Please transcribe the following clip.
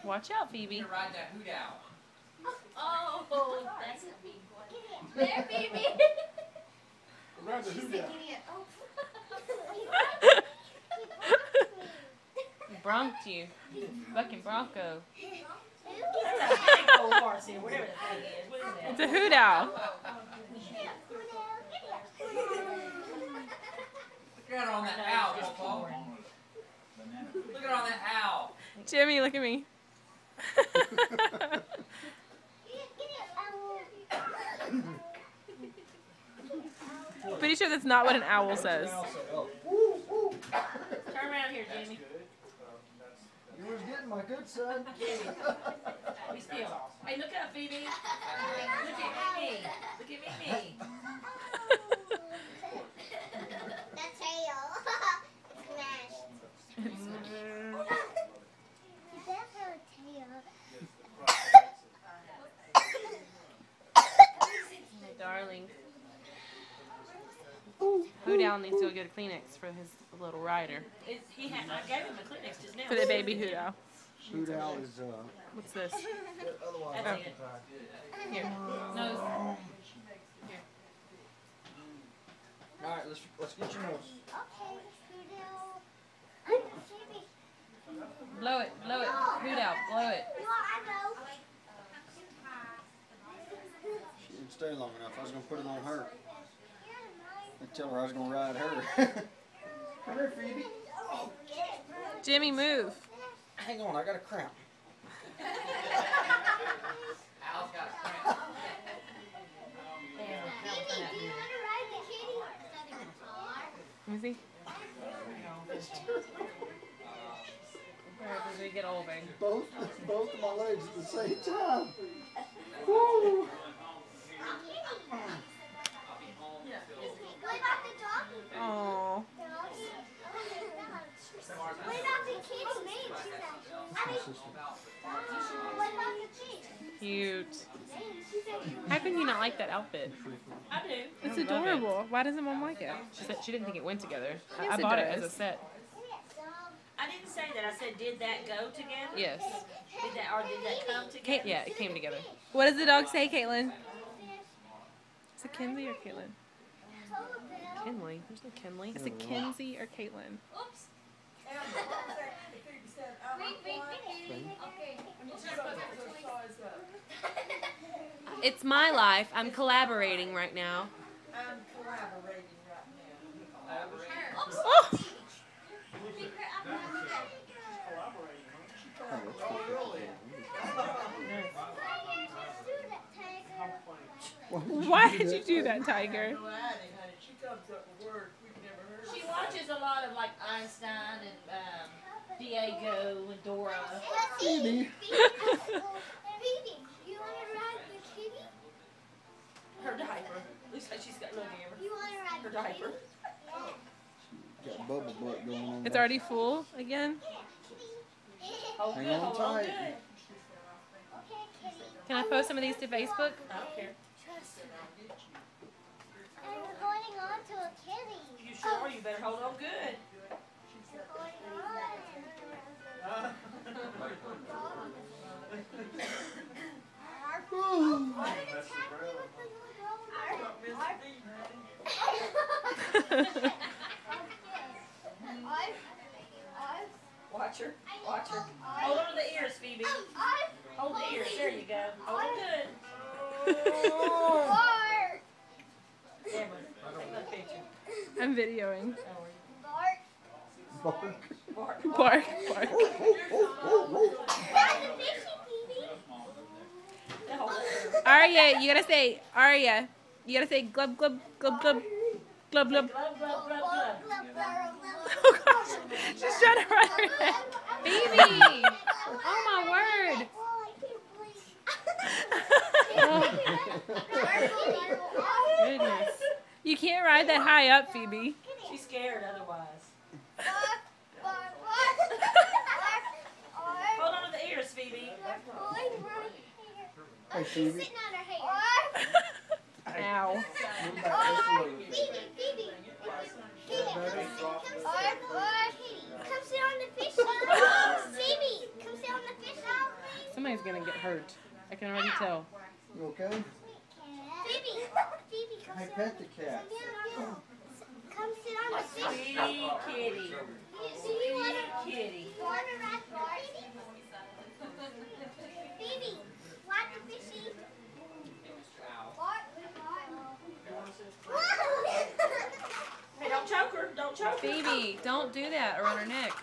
Watch out, Phoebe. You're ride that hoot owl. Oh, that's a big one. There, Phoebe. Ride the hoot owl. Bronked you. Fucking Bronco. It's a hoot owl. Look at her on that owl, Popo. Look at her on that owl. Jimmy, look at me. Pretty sure that's not what an owl says. Turn around here, Jimmy. You was getting my good son. Be still. Hey, look up, Phoebe. Look at me. Look at me. That tail. Smashed. Is that her tail? My darling. Hoot owl needs to go get a Kleenex for his little rider. I gave him a Kleenex just now. For the baby hoot owl. Hoot owl is What's this? otherwise That's it. Here. Nose. All right, let's get your nose. Okay, Hoot owl. Baby. Blow it. Blow it. Hoot owl. Blow it. No, I know. She didn't stay long enough. I was gonna put it on her. I tell her I was gonna ride her. Come here, Phoebe. Jimmy, move. Hang on, I got a cramp. Owl's got a cramp. Baby, do you want to ride the kitty? Let me see. Where did we get old, babe? Both of my legs at the same time. Woo! What about the doggy? Oh. What about the kitty? What about the kitty? Cute. How can you not like that outfit? I do. It's adorable. Why doesn't Mom like it? She said she didn't think it went together. I Yes, it bought it does. as a set. I didn't say that. I said, did that go together? Yes. Did that come together? Yeah, it came together. What does the dog say, Caitlin? Is it Kinley or Caitlin? Kinley. There's no Kinley. Is it Kinsey or Caitlin? Oops. It's my life. I'm collaborating right now. I'm collaborating right now. Oh! Oh, really? Why did you do that, Tiger? No, I didn't, honey. She comes up with words we've never heard. She watches a lot of like Einstein and Diego and Dora. Phoebe. Phoebe, you want to ride the kitty? Her diaper. Looks like she's got look at her. You want to ride Her the diaper. kitty? Got bubble butt going on. It's there. already full again? Hold Hang good, on hold tight. good. Okay, kitty. Can I post some of these to Facebook? I don't care. And we're holding on to a kitty. You sure? You better hold on good. We're holding on. Why did it attack me with the little dog? Watch her. Watch her. Hold on to the ears, Phoebe. Hold the ears. There you go. Hold them good. Emma, take a picture. I'm videoing. Bark. Bark. Bark, bark. Arya, you gotta say, Arya. You gotta say glub, glub, glub, glub, glub, glub. Glub, glub, glub, glub. Oh gosh, she's trying to run her head. Phoebe! Oh my word. Goodness. You can't ride that high up, Phoebe. She's scared otherwise. Hold on to the ears, Phoebe. Hey, Phoebe. Sitting on her head. Ow. Move back just a little bit. Phoebe. Come sit on the fish. Phoebe, come sit on the fish. gonna get hurt. I can already tell. You okay? Phoebe, Phoebe, come Hey, sit pet on the cat. Come sit on the fish. Sweet kitty. Phoebe, Kitty. wanna ride Phoebe? Phoebe, want the fishy? What? Hey, don't choke her. Don't choke her. Phoebe, don't do that around her neck.